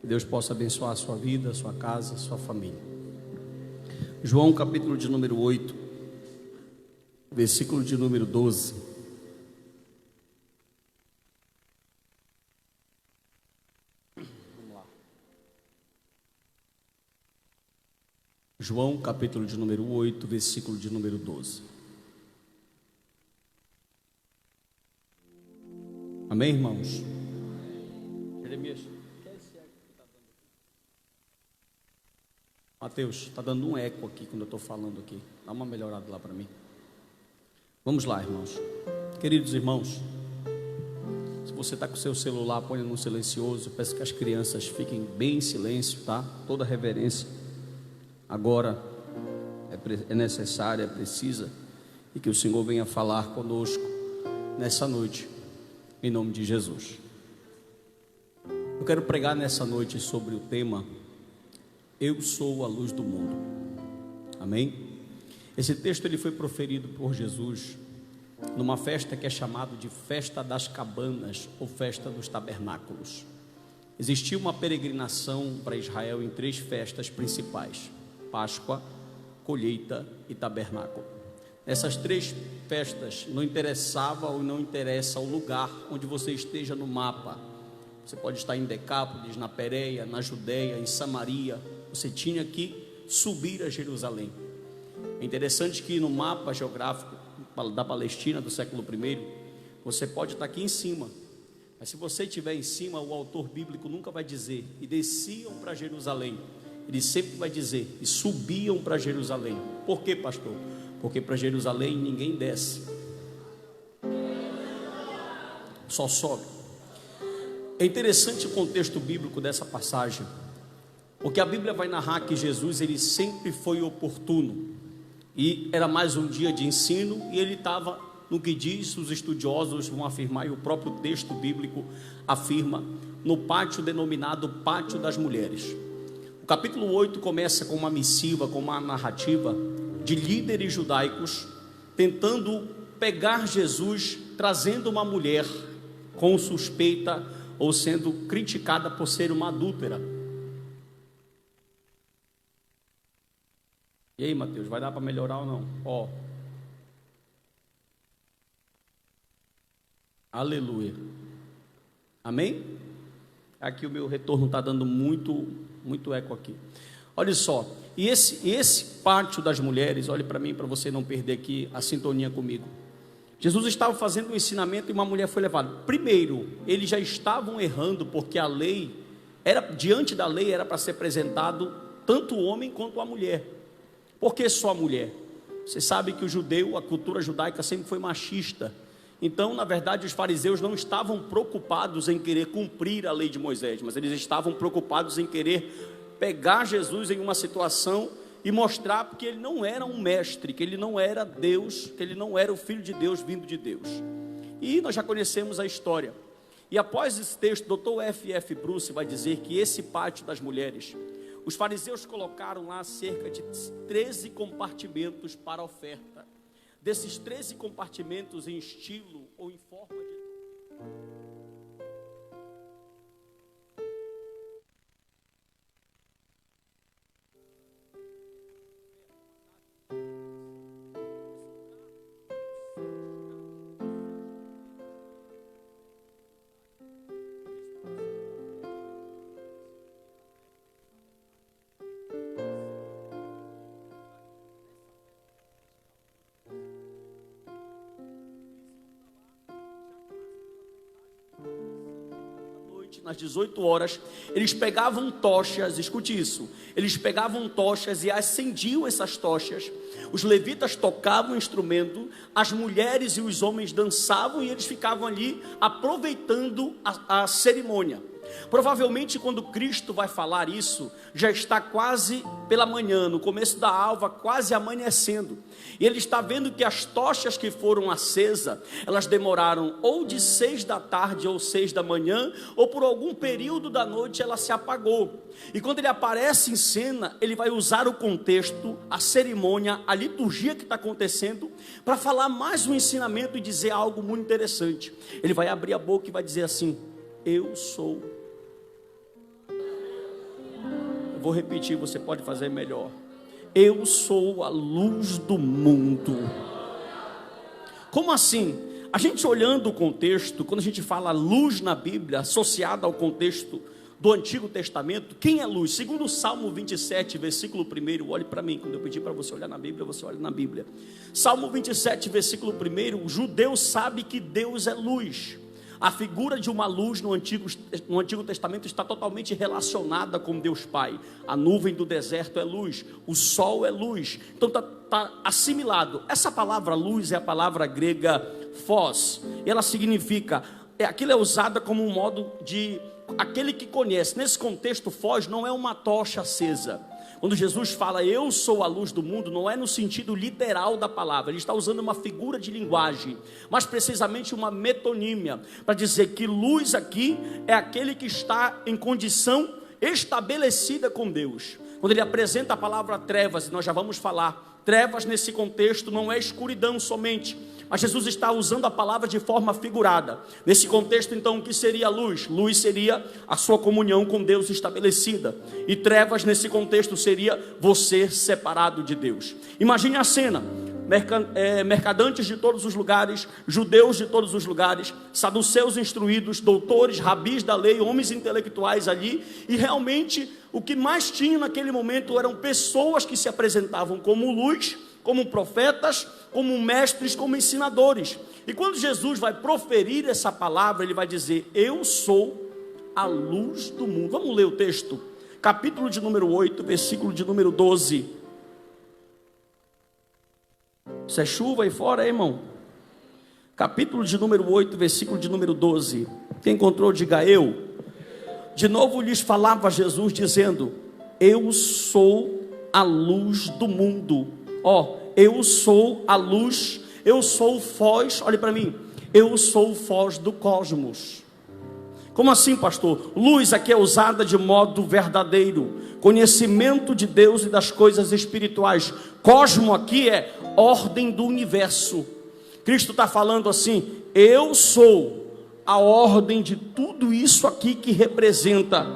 Que Deus possa abençoar a sua vida, a sua casa, a sua família. João capítulo de número 8, versículo de número 12. Vamos lá. João capítulo de número 8, versículo de número 12. Amém, irmãos? Jeremias, Mateus, está dando um eco aqui quando eu estou falando aqui. Dá uma melhorada lá para mim. Vamos lá, irmãos. Queridos irmãos, se você está com o seu celular, põe no silencioso. Peço que as crianças fiquem bem em silêncio, tá? Toda reverência agora é necessária, é precisa, e que o Senhor venha falar conosco nessa noite, em nome de Jesus. Eu quero pregar nessa noite sobre o tema: eu sou a luz do mundo. Amém? Esse texto ele foi proferido por Jesus numa festa que é chamada de Festa das Cabanas ou Festa dos Tabernáculos. Existia uma peregrinação para Israel em 3 festas principais: Páscoa, colheita e tabernáculo. Nessas 3 festas não interessava ou não interessa o lugar onde você esteja no mapa. Você pode estar em Decápolis, na Pérea, na Judeia, em Samaria. Você tinha que subir a Jerusalém. É interessante que no mapa geográfico da Palestina do século I, você pode estar aqui em cima, mas se você estiver em cima, o autor bíblico nunca vai dizer e desciam para Jerusalém. Ele sempre vai dizer e subiam para Jerusalém. Por quê, pastor? Porque para Jerusalém ninguém desce, só sobe. É interessante o contexto bíblico dessa passagem, porque a Bíblia vai narrar que Jesus ele sempre foi oportuno, e era mais um dia de ensino, e ele estava no que diz, os estudiosos vão afirmar, e o próprio texto bíblico afirma, no pátio denominado Pátio das Mulheres. O capítulo 8 começa com uma missiva, com uma narrativa de líderes judaicos tentando pegar Jesus, trazendo uma mulher com suspeita ou sendo criticada por ser uma adúltera. E aí, Mateus, vai dar para melhorar ou não? Ó, aleluia, amém? Aqui o meu retorno está dando muito eco aqui. Olha só, e esse pátio das mulheres, olhe para mim, para você não perder aqui a sintonia comigo. Jesus estava fazendo um ensinamento e uma mulher foi levada. Primeiro, eles já estavam errando, porque a lei, diante da lei era para ser apresentado tanto o homem quanto a mulher. Por que só a mulher? Você sabe que o judeu, a cultura judaica sempre foi machista. Então, na verdade, os fariseus não estavam preocupados em querer cumprir a lei de Moisés, mas eles estavam preocupados em querer pegar Jesus em uma situação e mostrar que ele não era um mestre, que ele não era Deus, que ele não era o Filho de Deus vindo de Deus. E nós já conhecemos a história. E após esse texto, Dr. F.F. Bruce vai dizer que esse pátio das mulheres, os fariseus colocaram lá cerca de 13 compartimentos para oferta. Desses 13 compartimentos em estilo ou em forma de... Nas 18 horas, eles pegavam tochas, escute isso, eles pegavam tochas e acendiam essas tochas, os levitas tocavam o instrumento, as mulheres e os homens dançavam e eles ficavam ali aproveitando a cerimônia. Provavelmente quando Cristo vai falar isso, já está quase pela manhã, no começo da alva, quase amanhecendo, e ele está vendo que as tochas que foram acesas, elas demoraram ou de 6 da tarde ou 6 da manhã, ou por algum período da noite ela se apagou, e quando ele aparece em cena, ele vai usar o contexto, a cerimônia, a liturgia que está acontecendo, para falar mais um ensinamento e dizer algo muito interessante. Ele vai abrir a boca e vai dizer assim: eu sou. Vou repetir, você pode fazer melhor. Eu sou a luz do mundo. Como assim? A gente olhando o contexto, quando a gente fala luz na Bíblia, associada ao contexto do Antigo Testamento, quem é luz? Segundo o Salmo 27, versículo 1, olhe para mim, quando eu pedi para você olhar na Bíblia, você olha na Bíblia. Salmo 27, versículo 1, o judeu sabe que Deus é luz. A figura de uma luz no Antigo Testamento está totalmente relacionada com Deus Pai. A nuvem do deserto é luz, o sol é luz. Então está assimilado. Essa palavra luz é a palavra grega phos. E ela significa, aquilo é usada como um modo de aquele que conhece. Nesse contexto, phos não é uma tocha acesa. Quando Jesus fala, eu sou a luz do mundo, não é no sentido literal da palavra. Ele está usando uma figura de linguagem, mas precisamente uma metonímia, para dizer que luz aqui é aquele que está em condição estabelecida com Deus. Quando ele apresenta a palavra trevas, nós já vamos falar, trevas nesse contexto não é escuridão somente, mas Jesus está usando a palavra de forma figurada. Nesse contexto, então, o que seria luz? Luz seria a sua comunhão com Deus estabelecida. E trevas, nesse contexto, seria você separado de Deus. Imagine a cena. Mercadantes de todos os lugares, judeus de todos os lugares, saduceus instruídos, doutores, rabis da lei, homens intelectuais ali. E realmente, o que mais tinha naquele momento eram pessoas que se apresentavam como luz, como profetas, como mestres, como ensinadores. E quando Jesus vai proferir essa palavra, ele vai dizer, eu sou a luz do mundo. Vamos ler o texto, capítulo de número 8, versículo de número 12. Isso é chuva aí fora, irmão? Capítulo de número 8, versículo de número 12. Quem encontrou, diga eu. De novo lhes falava Jesus dizendo, eu sou a luz do mundo. Eu sou a luz, eu sou o phos, olhe para mim, eu sou o phos do cosmos. Como assim, pastor? Luz aqui é usada de modo verdadeiro, conhecimento de Deus e das coisas espirituais. Cosmo aqui é ordem do universo. Cristo está falando assim, eu sou a ordem de tudo isso aqui que representa.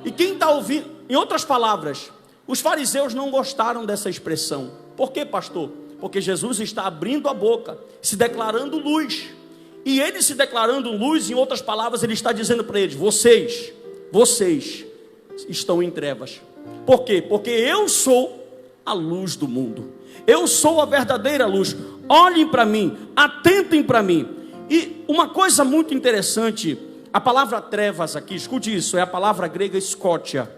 E quem está ouvindo, em outras palavras, os fariseus não gostaram dessa expressão. Por quê, pastor? Porque Jesus está abrindo a boca, se declarando luz. E ele se declarando luz, em outras palavras, ele está dizendo para eles, vocês estão em trevas. Por quê? Porque eu sou a luz do mundo. Eu sou a verdadeira luz. Olhem para mim, atentem para mim. E uma coisa muito interessante, a palavra trevas aqui, escute isso, é a palavra grega scotia,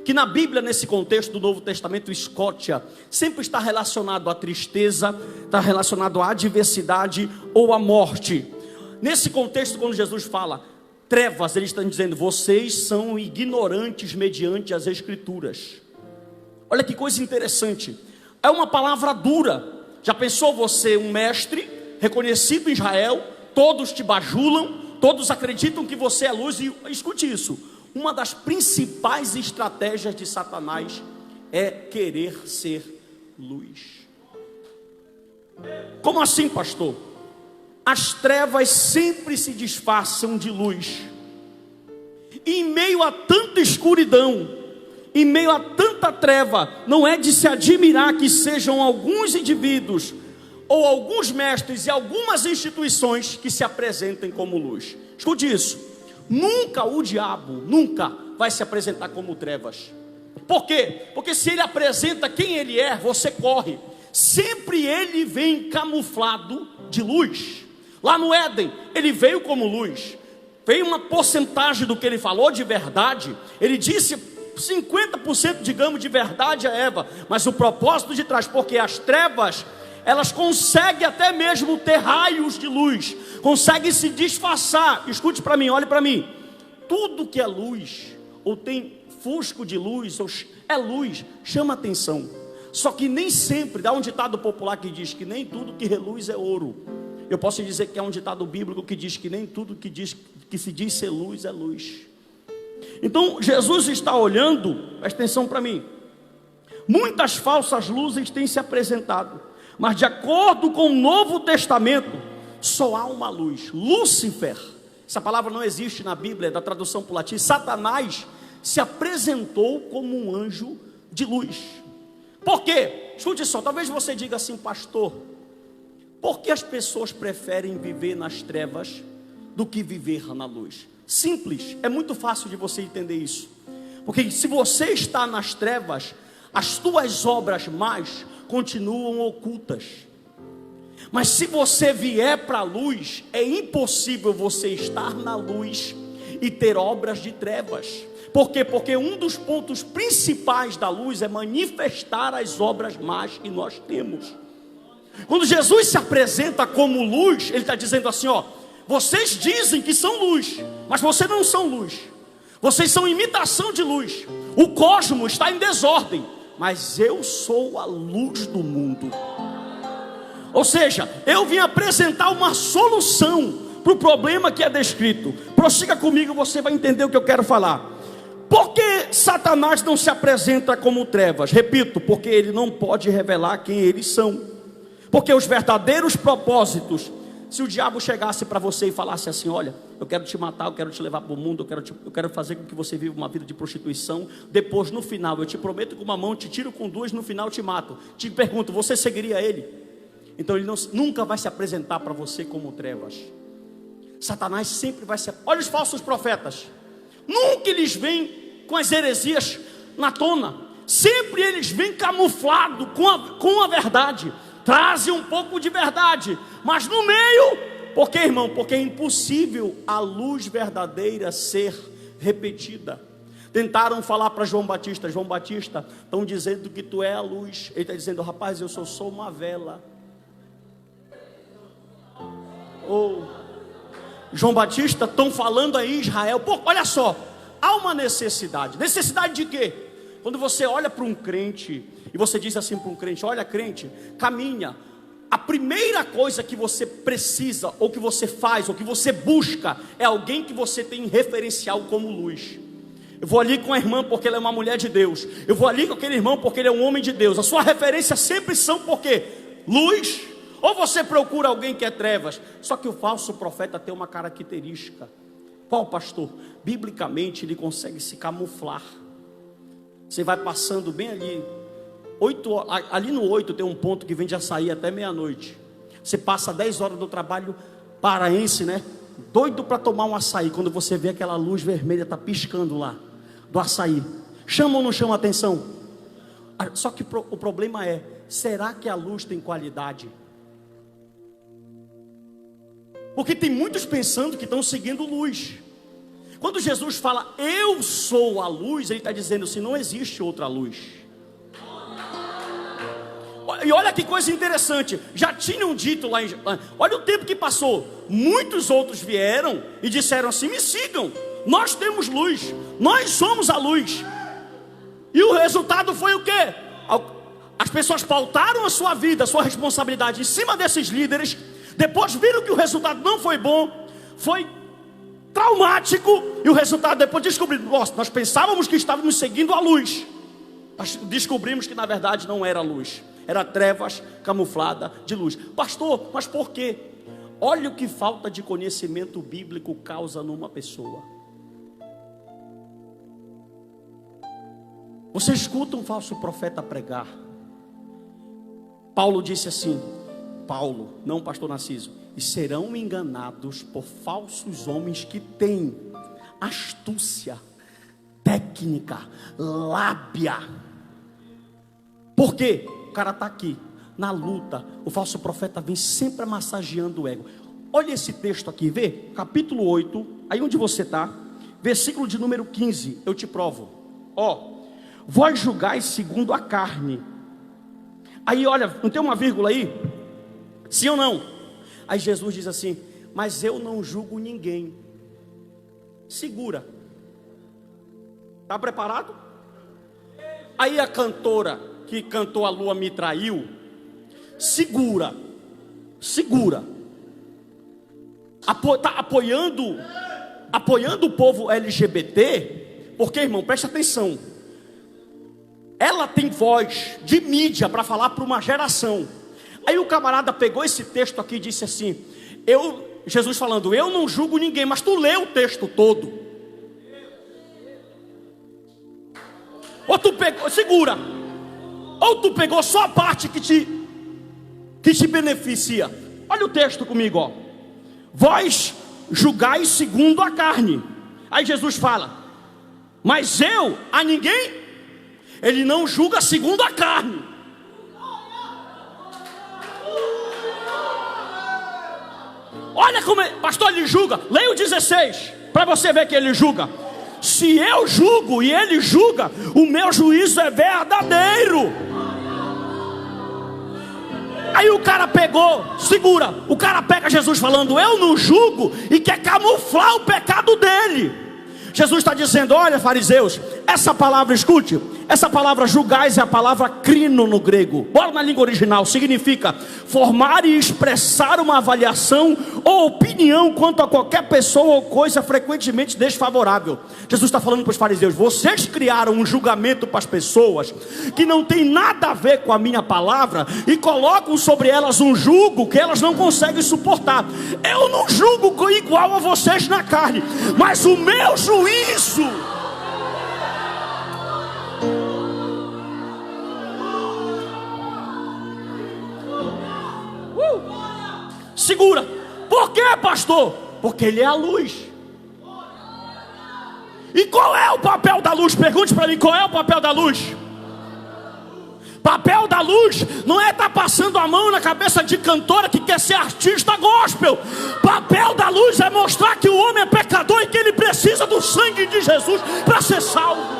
que na Bíblia, nesse contexto do Novo Testamento, scotia sempre está relacionado à tristeza, está relacionado à adversidade ou à morte. Nesse contexto, quando Jesus fala trevas, ele está dizendo, vocês são ignorantes mediante as Escrituras. Olha que coisa interessante, é uma palavra dura. Já pensou você, um mestre reconhecido em Israel, todos te bajulam, todos acreditam que você é luz, e escute isso, uma das principais estratégias de Satanás é querer ser luz. Como assim, pastor? As trevas sempre se disfarçam de luz. E em meio a tanta escuridão, em meio a tanta treva, não é de se admirar que sejam alguns indivíduos ou alguns mestres e algumas instituições que se apresentem como luz. Escute isso. Nunca o diabo, nunca vai se apresentar como trevas. Por quê? Porque se ele apresenta quem ele é, você corre. Sempre ele vem camuflado de luz. Lá no Éden, ele veio como luz. Veio uma porcentagem do que ele falou de verdade. Ele disse 50%, digamos, de verdade a Eva. Mas o propósito de trás, porque as trevas, elas conseguem até mesmo ter raios de luz, conseguem se disfarçar. Escute para mim, olhe para mim. Tudo que é luz, ou tem fusco de luz, ou é luz, chama atenção. Só que nem sempre, dá um ditado popular que diz que nem tudo que reluz é ouro. Eu posso dizer que é um ditado bíblico que diz que nem tudo que se diz ser luz é luz. Então Jesus está olhando, presta atenção para mim. Muitas falsas luzes têm se apresentado, mas de acordo com o Novo Testamento, só há uma luz, Lúcifer. Essa palavra não existe na Bíblia, é da tradução para o latim. Satanás se apresentou como um anjo de luz. Por quê? Escute só, talvez você diga assim: pastor, por que as pessoas preferem viver nas trevas do que viver na luz? Simples, é muito fácil de você entender isso. Porque se você está nas trevas, as tuas obras más continuam ocultas. Mas se você vier para a luz, é impossível você estar na luz e ter obras de trevas. Por quê? Porque um dos pontos principais da luz é manifestar as obras más que nós temos. Quando Jesus se apresenta como luz, ele está dizendo assim: ó, vocês dizem que são luz, mas vocês não são luz. Vocês são imitação de luz. O cosmos está em desordem, mas eu sou a luz do mundo. Ou seja, eu vim apresentar uma solução para o problema que é descrito. Prossiga comigo, você vai entender o que eu quero falar. Por que Satanás não se apresenta como trevas? Repito, porque ele não pode revelar quem eles são. Porque os verdadeiros propósitos, se o diabo chegasse para você e falasse assim: olha, eu quero te matar, eu quero te levar para o mundo, eu quero fazer com que você viva uma vida de prostituição, depois no final eu te prometo com uma mão, te tiro com duas, no final te mato. Te pergunto, você seguiria ele? Então ele nunca vai se apresentar para você como trevas. Satanás sempre vai se... Olha os falsos profetas, nunca eles vêm com as heresias na tona, sempre eles vêm camuflados com a verdade, trazem um pouco de verdade, mas no meio, por quê, irmão? Porque é impossível a luz verdadeira ser repetida. Tentaram falar para João Batista: estão dizendo que tu é a luz. Ele está dizendo: rapaz, eu sou uma vela. João Batista, estão falando aí em Israel. Pô, olha só, há uma necessidade de quê? Quando você olha para um crente e você diz assim para um crente: olha, crente, caminha. A primeira coisa que você precisa, ou que você faz, ou que você busca, é alguém que você tem referencial como luz. Eu vou ali com a irmã porque ela é uma mulher de Deus. Eu vou ali com aquele irmão porque ele é um homem de Deus. A sua referência sempre são por quê? Luz. Ou você procura alguém que é trevas. Só que o falso profeta tem uma característica. Qual, pastor? Biblicamente ele consegue se camuflar. Você vai passando bem ali, ali no 8 tem um ponto que vende açaí até meia-noite. Você passa 10 horas do trabalho paraense, né? Doido para tomar um açaí. Quando você vê aquela luz vermelha tá piscando lá do açaí, chama ou não chama atenção? Só que o problema é: será que a luz tem qualidade? Porque tem muitos pensando que estão seguindo luz. Quando Jesus fala eu sou a luz, ele está dizendo assim: não existe outra luz. E olha que coisa interessante, já tinham dito lá, olha o tempo que passou, muitos outros vieram e disseram assim: me sigam, nós temos luz, nós somos a luz. E o resultado foi o quê? As pessoas pautaram a sua vida, a sua responsabilidade em cima desses líderes. Depois viram que o resultado não foi bom, foi traumático. E o resultado depois descobriram: nossa, nós pensávamos que estávamos seguindo a luz, mas descobrimos que na verdade não era luz, era trevas camuflada de luz. Pastor, mas por quê? Olha o que falta de conhecimento bíblico causa numa pessoa. Você escuta um falso profeta pregar. Paulo disse assim, Paulo, não pastor Narciso: e serão enganados por falsos homens que têm astúcia, técnica, lábia. Por quê? O cara está aqui, na luta. O falso profeta vem sempre massageando o ego. Olha esse texto aqui, vê, capítulo 8, aí onde você está, versículo de número 15, eu te provo. Vós julgais segundo a carne. Aí olha, não tem uma vírgula aí? Sim ou não? Aí Jesus diz assim: mas eu não julgo ninguém. Segura. Está preparado? Aí a cantora que cantou A Lua Me Traiu, segura. Está apoiando o povo LGBT, porque, irmão, presta atenção, ela tem voz de mídia para falar para uma geração. Aí o camarada pegou esse texto aqui e disse assim: Jesus falando, eu não julgo ninguém, mas tu lê o texto todo. tu pegou, segura, ou tu pegou só a parte que te beneficia. Olha o texto comigo, ó. Vós julgais segundo a carne. Aí Jesus fala: mas eu a ninguém, ele não julga segundo a carne. Olha como pastor, ele julga. Leia o 16 para você ver que ele julga. Se eu julgo e ele julga, o meu juízo é verdadeiro. Aí o cara pegou, segura, o cara pega Jesus falando: eu não julgo, e quer camuflar o pecado dele. Jesus está dizendo: olha, fariseus, essa palavra, escute, essa palavra julgais é a palavra crino no grego. Bora na língua original, significa formar e expressar uma avaliação ou opinião quanto a qualquer pessoa ou coisa frequentemente desfavorável. Jesus está falando para os fariseus: vocês criaram um julgamento para as pessoas que não tem nada a ver com a minha palavra e colocam sobre elas um jugo que elas não conseguem suportar. Eu não julgo igual a vocês na carne, mas o meu juízo segura. Por quê, pastor? Porque ele é a luz. E qual é o papel da luz? Pergunte para mim, qual é o papel da luz? Papel da luz não é estar passando a mão na cabeça de cantora que quer ser artista gospel. Papel da luz é mostrar que o homem é pecador e que ele precisa do sangue de Jesus para ser salvo.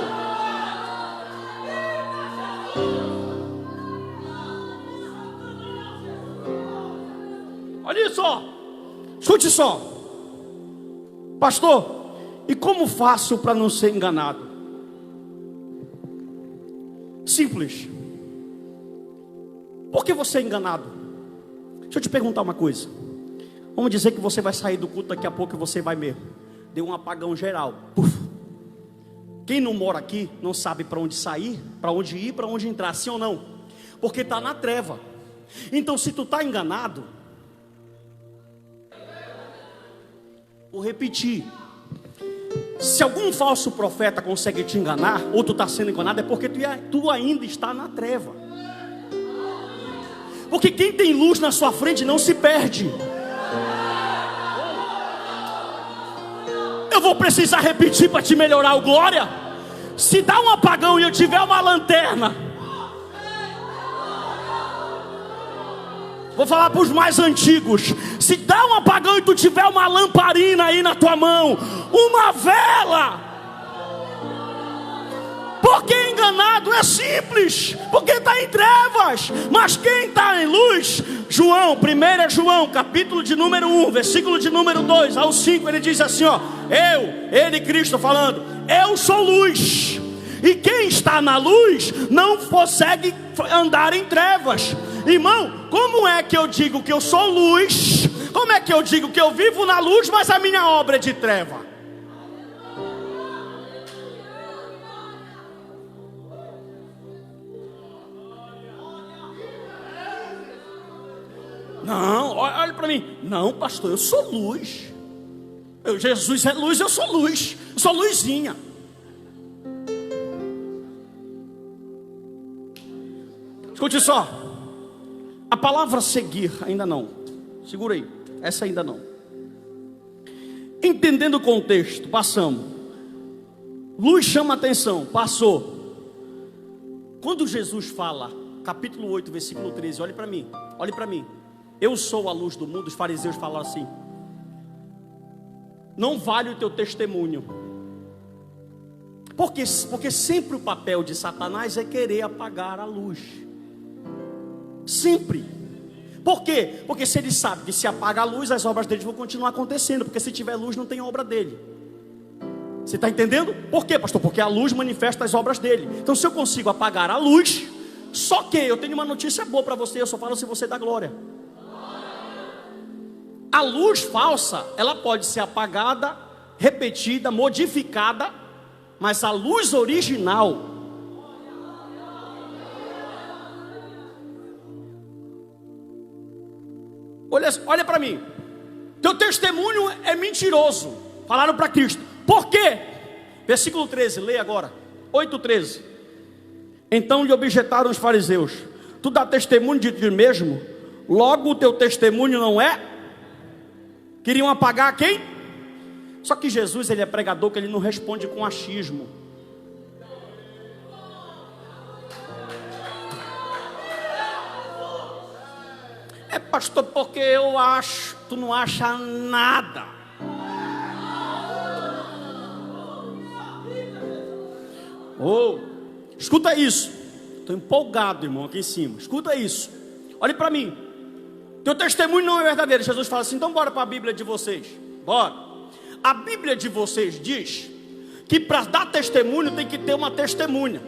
Olha isso, ó. Escute só. Pastor, e como faço para não ser enganado? Simples. Por que você é enganado? Deixa eu te perguntar uma coisa. Vamos dizer que você vai sair do culto daqui a pouco e você vai mesmo. Deu um apagão geral. Puf. Quem não mora aqui não sabe para onde sair, para onde ir, para onde entrar, sim ou não? Porque está na treva. Então, se tu está enganado, vou repetir: se algum falso profeta consegue te enganar, ou tu está sendo enganado, é porque tu ainda está na treva. Porque quem tem luz na sua frente não se perde. Eu vou precisar repetir para te melhorar o glória. Se dá um apagão e eu tiver uma lanterna, vou falar para os mais antigos: se dá um apagão e tu tiver uma lamparina aí na tua mão, uma vela. Porque enganado é simples, porque está em trevas. Mas quem está em luz, João, 1 João, capítulo de número 1, versículo de número 2 ao 5, ele diz assim, ó: ele Cristo falando, eu sou luz, e quem está na luz não consegue andar em trevas. Irmão, como é que eu digo que eu sou luz? Como é que eu digo que eu vivo na luz, mas a minha obra é de treva? Não, olha para mim. Não, pastor, eu sou luz. Jesus é luz, eu sou luz. Eu sou luzinha. Escute só. A palavra seguir, ainda não. Segura aí, essa ainda não. Entendendo o contexto, passamos. Luz chama atenção, passou. Quando Jesus fala, capítulo 8, versículo 13, olhe para mim, olhe para mim. Eu sou a luz do mundo. Os fariseus falaram assim: não vale o teu testemunho. Porque sempre o papel de Satanás é querer apagar a luz. Sempre. Por quê? Porque se ele sabe que se apaga a luz, as obras dele vão continuar acontecendo. Porque se tiver luz, não tem obra dele. Você está entendendo? Por quê, pastor? Porque a luz manifesta as obras dele. Então, se eu consigo apagar a luz, só que eu tenho uma notícia boa para você. Eu só falo se você dá glória. A luz falsa, ela pode ser apagada, repetida, modificada, mas a luz original, olha para mim, teu testemunho é mentiroso. Falaram para Cristo. Por quê? Versículo 13, leia agora, 8:13. Então lhe objetaram os fariseus: tu dá testemunho de ti mesmo, logo o teu testemunho não é? Queriam apagar quem? Só que Jesus, ele é pregador, que ele não responde com achismo. É, pastor, porque eu acho. Tu não acha nada. Escuta isso. Estou empolgado, irmão, aqui em cima. Escuta isso. Olhe para mim. Teu testemunho não é verdadeiro. Jesus fala assim: então bora para a Bíblia de vocês. Bora. A Bíblia de vocês diz que para dar testemunho tem que ter uma testemunha.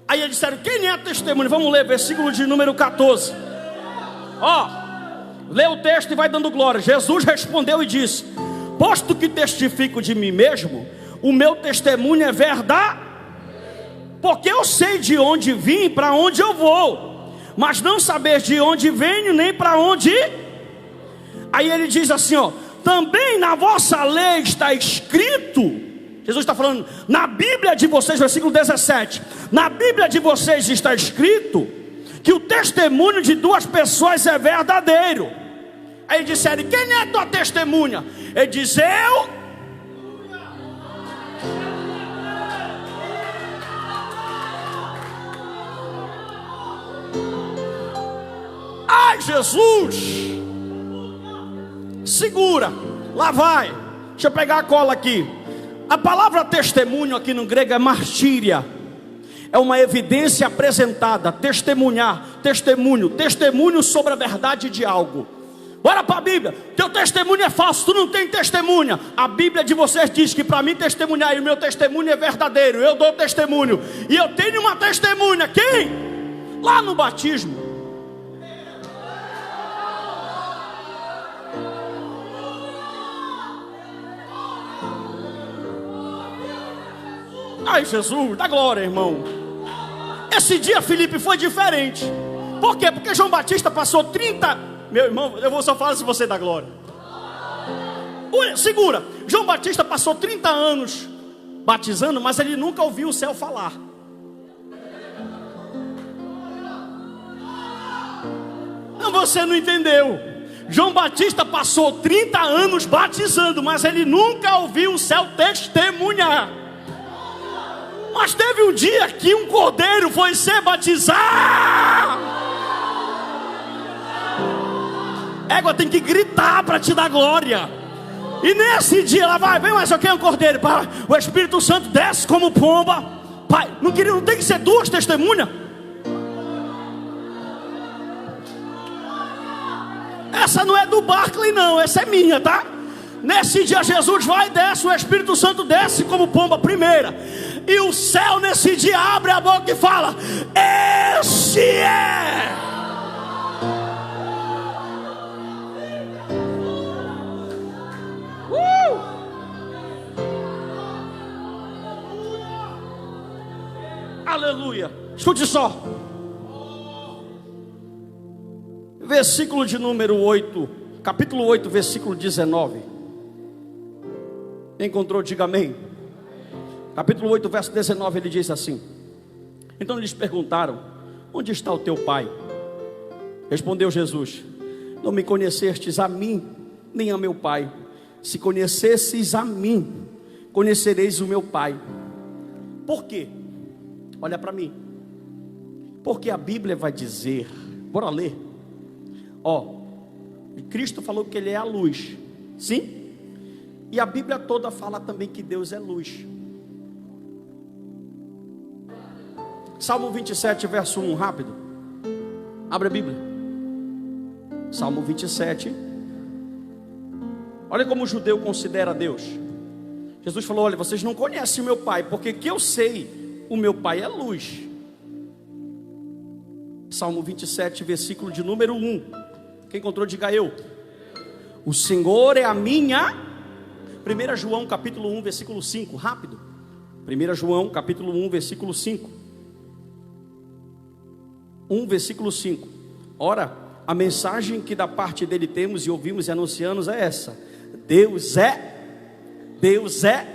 Aí eles disseram: quem é a testemunha? Vamos ler versículo de número 14. Lê o texto e vai dando glória. Jesus respondeu e disse: posto que testifico de mim mesmo, o meu testemunho é verdade, porque eu sei de onde vim e para onde eu vou, mas não saber de onde venho nem para onde ir. Aí ele diz assim, também na vossa lei está escrito. Jesus está falando na Bíblia de vocês, versículo 17. Na Bíblia de vocês está escrito que o testemunho de duas pessoas é verdadeiro. Aí disseram: quem é a tua testemunha? Ele diz: eu. Ai, Jesus! Segura, lá vai. Deixa eu pegar a cola aqui. A palavra testemunho aqui no grego é martíria. É uma evidência apresentada, testemunhar, testemunho sobre a verdade de algo. Bora para a Bíblia. Teu testemunho é falso, tu não tem testemunha. A Bíblia de vocês diz que para mim testemunhar, e o meu testemunho é verdadeiro. Eu dou testemunho, e eu tenho uma testemunha. Quem? Lá no batismo. Ai, Jesus, dá glória, irmão. Esse dia, Felipe, foi diferente. Por quê? Porque João Batista passou 30... Meu irmão, eu vou só falar se você dá glória. Segura. João Batista passou 30 anos batizando, mas ele nunca ouviu o céu falar. Não, você não entendeu. João Batista passou 30 anos batizando, mas ele nunca ouviu o céu testemunhar. Mas teve um dia que um cordeiro foi ser batizado. Égua tem que gritar para te dar glória. E nesse dia ela vai, vem mais, eu quero um cordeiro. O Espírito Santo desce como pomba. Pai, não tem que ser duas testemunhas? Essa não é do Barclay não, essa é minha, tá? Nesse dia Jesus vai e desce, o Espírito Santo desce como pomba primeira. E o céu nesse dia abre a boca e fala: esse é. Aleluia. Escute só. Versículo de número 8. Capítulo 8, versículo 19. Encontrou? Diga amém. Capítulo 8, verso 19, ele diz assim: então lhes perguntaram: onde está o teu pai? Respondeu Jesus: não me conhecestes a mim, nem a meu pai. Se conhecesses a mim, conhecereis o meu pai. Por quê? Olha para mim. Porque a Bíblia vai dizer, bora ler. Cristo falou que ele é a luz. Sim? E a Bíblia toda fala também que Deus é luz. Salmo 27, verso 1, rápido. Abre a Bíblia. Salmo 27. Olha como o judeu considera Deus. Jesus falou: olha, vocês não conhecem o meu pai, porque que eu sei, o meu pai é luz. Salmo 27, versículo de número 1. Quem encontrou, diga eu. O Senhor é a minha. 1 João capítulo 1, versículo 5, rápido. 1 João capítulo 1, versículo 5. 1, versículo 5. Ora, a mensagem que da parte dele temos e ouvimos e anunciamos é essa: Deus é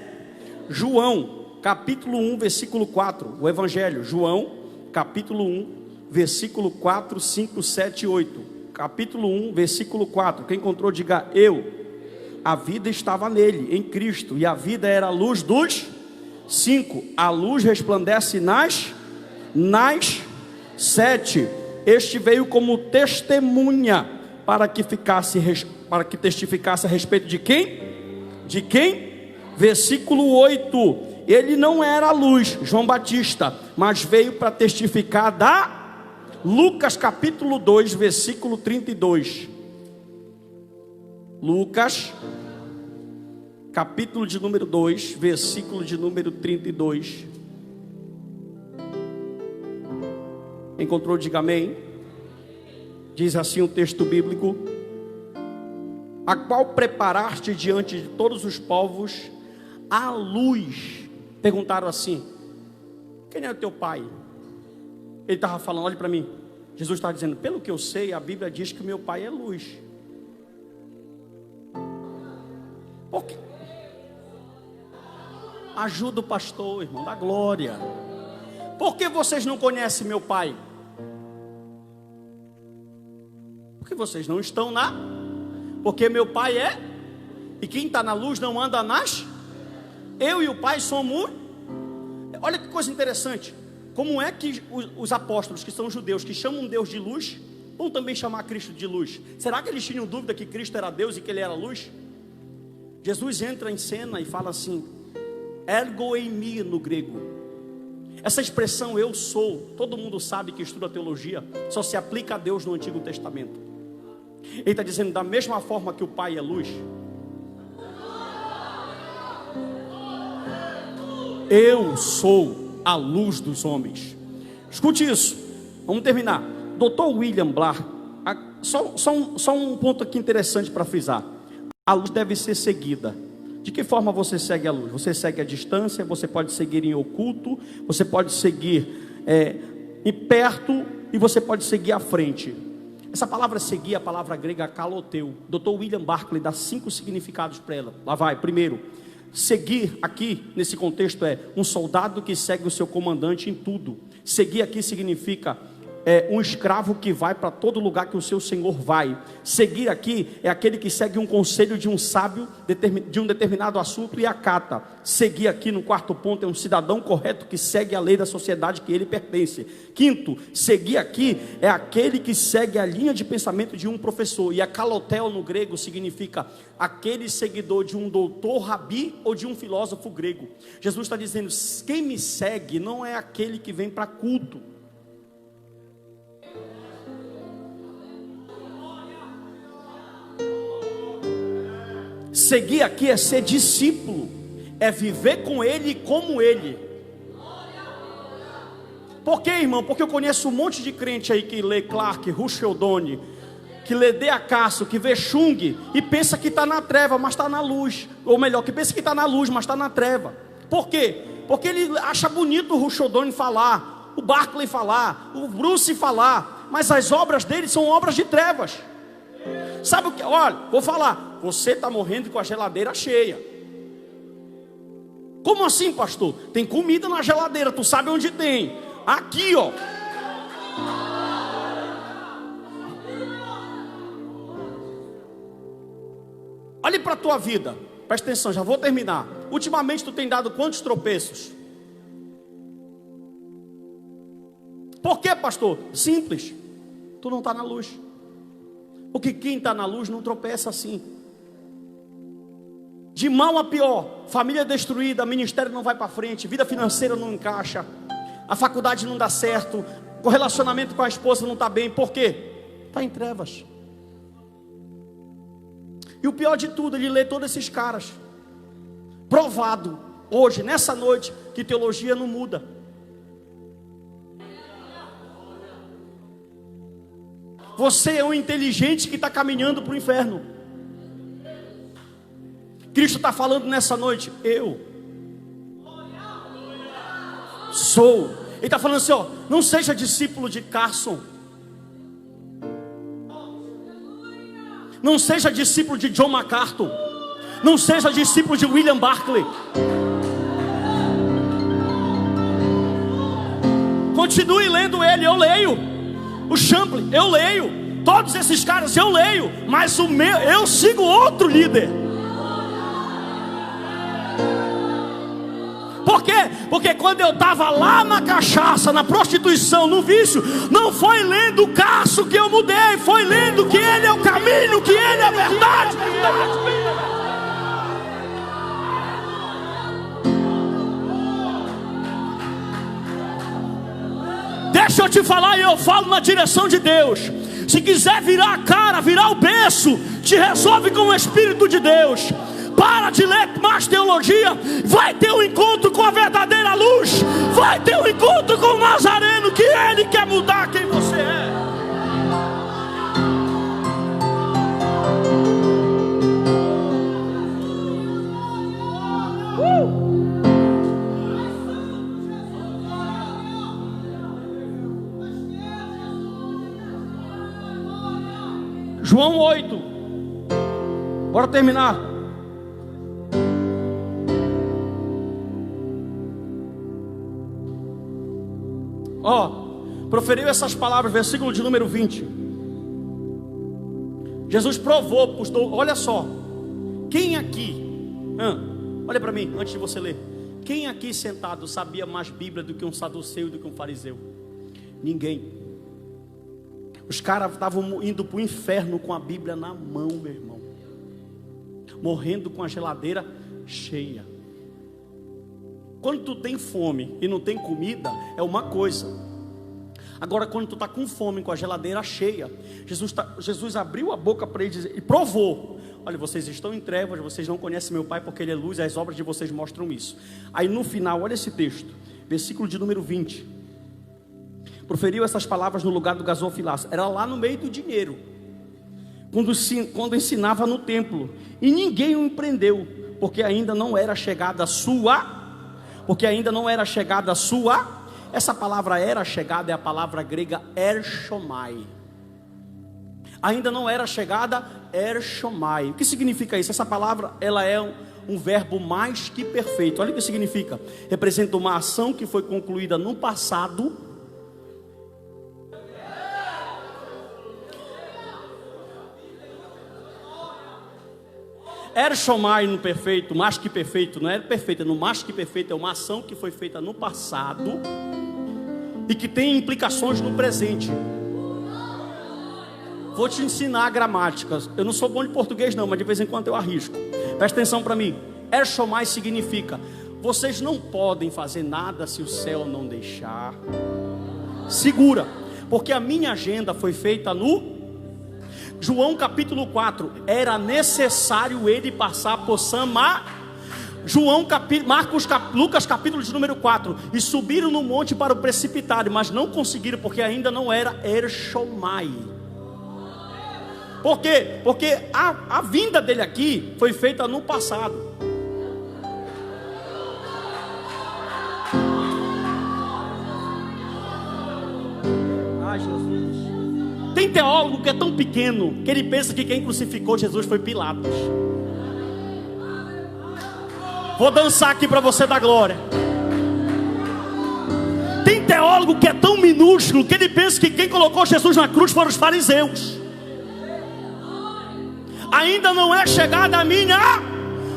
João capítulo 1, versículo 4. O Evangelho, João, capítulo 1, versículo 4, 5, 7 e 8. Capítulo 1, versículo 4. Quem encontrou, diga eu. A vida estava nele, em Cristo, e a vida era a luz dos 5. A luz resplandece nas 7. Este veio como testemunha para que testificasse a respeito de quem? De quem? Versículo 8. Ele não era a luz, João Batista, mas veio para testificar da Lucas capítulo 2, versículo 32. Lucas capítulo de número 2, versículo de número 32. Encontrou, diga amém. Diz assim o texto bíblico: a qual preparaste diante de todos os povos a luz. Perguntaram assim: quem é o teu pai? Ele estava falando, olhe para mim. Jesus estava dizendo: pelo que eu sei, a Bíblia diz que o meu pai é luz. Por quê? Ajuda o pastor, irmão, da glória. Por que vocês não conhecem meu pai? Porque vocês não estão porque meu pai é, e quem está na luz não anda nas. Eu e o pai somos. Olha que coisa interessante. Como é que os apóstolos, que são judeus, que chamam Deus de luz, vão também chamar Cristo de luz? Será que eles tinham dúvida que Cristo era Deus e que ele era luz? Jesus entra em cena e fala assim: ergo eimi no grego. Essa expressão eu sou, todo mundo sabe que estuda teologia, só se aplica a Deus no Antigo Testamento. Ele está dizendo, da mesma forma que o Pai é luz, eu sou a luz dos homens. Escute isso, vamos terminar. Dr. William Blair, só um ponto aqui interessante para frisar. A luz deve ser seguida. De que forma você segue a luz? Você segue a distância, você pode seguir em oculto, você pode seguir em perto, e você pode seguir à frente. Essa palavra seguir, a palavra grega kaloteu. Dr. William Barclay dá 5 significados para ela. Lá vai. Primeiro, seguir aqui nesse contexto é um soldado que segue o seu comandante em tudo. Seguir aqui significa um escravo que vai para todo lugar que o seu senhor vai. Seguir aqui é aquele que segue um conselho de um sábio de um determinado assunto e acata. Seguir aqui, no quarto ponto, é um cidadão correto que segue a lei da sociedade que ele pertence. Quinto, seguir aqui é aquele que segue a linha de pensamento de um professor. E a kalotel no grego significa aquele seguidor de um doutor, rabi ou de um filósofo grego. Jesus está dizendo, quem me segue não é aquele que vem para culto. Seguir aqui é ser discípulo, é viver com ele e como ele. Por quê, irmão? Porque eu conheço um monte de crente aí que lê Clark, Russell Donne, que lê D.A. Carson, que vê Chung e pensa que está na treva, mas está na luz. Ou melhor, que pensa que está na luz, mas está na treva. Por quê? Porque ele acha bonito o Russell Donne falar, o Barclay falar, o Bruce falar, mas as obras dele são obras de trevas. Sabe o que? Olha, vou falar. Você está morrendo com a geladeira cheia. Como assim, pastor? Tem comida na geladeira, tu sabe onde tem? Aqui, ó. Olhe para a tua vida. Presta atenção, já vou terminar. Ultimamente tu tem dado quantos tropeços? Por quê, pastor? Simples. Tu não está na luz. Porque quem está na luz não tropeça assim. De mal a pior, família destruída, ministério não vai para frente, vida financeira não encaixa, a faculdade não dá certo, o relacionamento com a esposa não está bem. Por quê? Está em trevas. E o pior de tudo, ele lê todos esses caras. Provado, hoje, nessa noite, que teologia não muda. Você é um inteligente que está caminhando para o inferno. Cristo está falando nessa noite, eu sou. Ele está falando assim, ó, não seja discípulo de Carson, não seja discípulo de John MacArthur, não seja discípulo de William Barclay. Continue lendo ele, eu leio. O Champlin, eu leio. Todos esses caras eu leio. Mas eu sigo outro líder. Por quê? Porque quando eu estava lá na cachaça, na prostituição, no vício, não foi lendo o Cássio que eu mudei, foi lendo que ele é o caminho, que ele é a verdade. Deixa eu te falar, e eu falo na direção de Deus. Se quiser virar a cara, virar o berço, te resolve com o Espírito de Deus. Para de ler mais teologia. Vai ter um encontro com a verdadeira luz. Vai ter um encontro com o Nazareno, que ele quer mudar quem você é. João 8. Bora terminar. Proferiu essas palavras, versículo de número 20. Jesus provou, olha só. Quem aqui, olha para mim, antes de você ler. Quem aqui sentado sabia mais Bíblia do que um saduceu e do que um fariseu? Ninguém. Os caras estavam indo para o inferno com a Bíblia na mão, meu irmão. Morrendo com a geladeira cheia. Quando tu tem fome e não tem comida, é uma coisa. Agora quando tu está com fome, com a geladeira cheia, Jesus abriu a boca para eles e provou. Olha, vocês estão em trevas, vocês não conhecem meu Pai porque Ele é luz, as obras de vocês mostram isso. Aí no final, olha esse texto, versículo de número 20. Proferiu essas palavras no lugar do gasofilaço. Era lá no meio do dinheiro, quando ensinava no templo. E ninguém o empreendeu, porque ainda não era chegada a sua. Essa palavra era chegada, é a palavra grega ershomai. Ainda não era chegada, ershomai. O que significa isso? Essa palavra, ela é um verbo mais que perfeito. Olha o que significa. Representa uma ação que foi concluída no passado. Ershomai no perfeito, mais que perfeito, não é perfeito, é no mais que perfeito, é uma ação que foi feita no passado e que tem implicações no presente. Vou te ensinar gramáticas. Eu não sou bom de português não, mas de vez em quando eu arrisco. Presta atenção para mim. Ershomai significa: vocês não podem fazer nada se o céu não deixar. Segura, porque a minha agenda foi feita no João capítulo 4, era necessário ele passar por Lucas capítulo de número 4, e subiram no monte para o precipitário, mas não conseguiram, porque ainda não era ershomai. Por quê? Porque a vinda dele aqui foi feita no passado. Ai, Jesus. Tem teólogo que é tão pequeno que ele pensa que quem crucificou Jesus foi Pilatos. Vou dançar aqui para você dar glória. Tem teólogo que é tão minúsculo que ele pensa que quem colocou Jesus na cruz foram os fariseus. Ainda não é chegada a minha,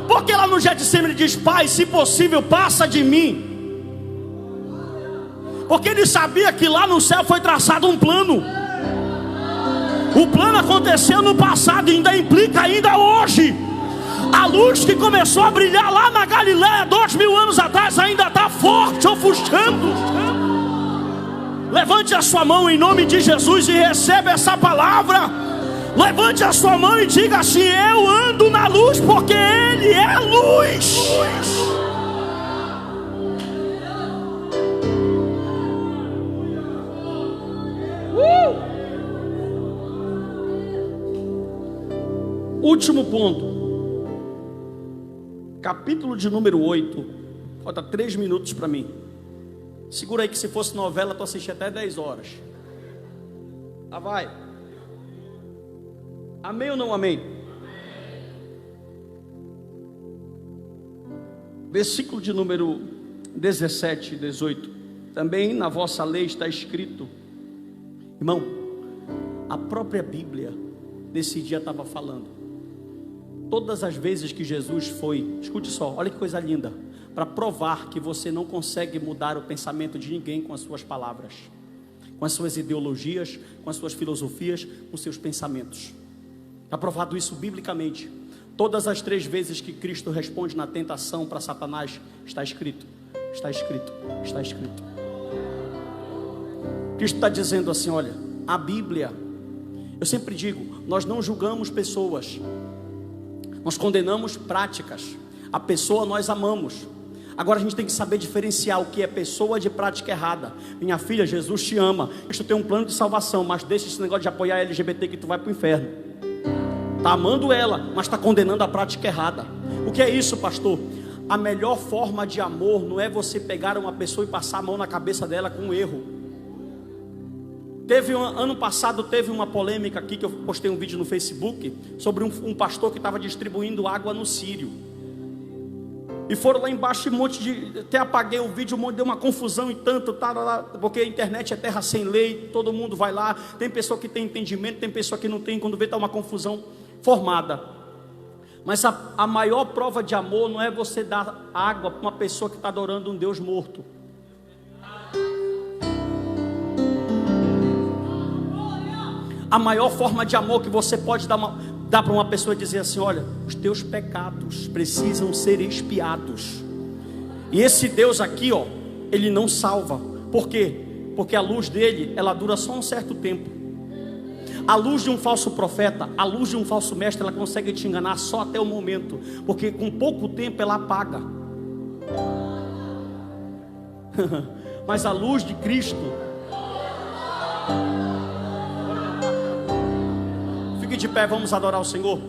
porque lá no Getsemane ele diz: Pai, se possível, passa de mim. Porque ele sabia que lá no céu foi traçado um plano. O plano aconteceu no passado e ainda implica ainda hoje. A luz que começou a brilhar lá na Galileia 2000 anos atrás ainda está forte, ofuscando. Levante a sua mão em nome de Jesus e receba essa palavra. Levante a sua mão e diga assim: eu ando na luz porque Ele é luz. Último ponto. Capítulo de número 8. Falta 3 minutos para mim. Segura aí que se fosse novela tu assistia até 10 horas. Lá vai. Amém ou não amém? Versículo de número 17 e 18. Também na vossa lei está escrito. Irmão, a própria Bíblia nesse dia estava falando. Todas as vezes que Jesus foi, escute só, olha que coisa linda, para provar que você não consegue mudar o pensamento de ninguém com as suas palavras, com as suas ideologias, com as suas filosofias, com seus pensamentos. Está provado isso biblicamente. Todas as 3 vezes que Cristo responde na tentação para Satanás, está escrito, está escrito, está escrito. Cristo está dizendo assim, olha, a Bíblia, eu sempre digo, nós não julgamos pessoas, nós condenamos práticas, a pessoa nós amamos. Agora a gente tem que saber diferenciar o que é pessoa de prática errada. Minha filha, Jesus te ama, Cristo tem um plano de salvação, mas deixa esse negócio de apoiar a LGBT que tu vai para o inferno. Está amando ela, mas está condenando a prática errada. O que é isso, pastor? A melhor forma de amor não é você pegar uma pessoa e passar a mão na cabeça dela com um erro. Ano passado teve uma polêmica aqui, que eu postei um vídeo no Facebook, sobre um pastor que estava distribuindo água no Sírio. E foram lá embaixo, um monte de... Até apaguei o vídeo, deu uma confusão e tanto, porque a internet é terra sem lei, todo mundo vai lá. Tem pessoa que tem entendimento, tem pessoa que não tem, quando vê está uma confusão formada. Mas a maior prova de amor não é você dar água para uma pessoa que está adorando um Deus morto. A maior forma de amor que você pode dar para uma pessoa é dizer assim, olha, os teus pecados precisam ser expiados. E esse Deus aqui, ó, ele não salva. Por quê? Porque a luz dele, ela dura só um certo tempo. A luz de um falso profeta, a luz de um falso mestre, ela consegue te enganar só até o momento, porque com pouco tempo ela apaga. Mas a luz de Cristo, fique de pé, vamos adorar o Senhor.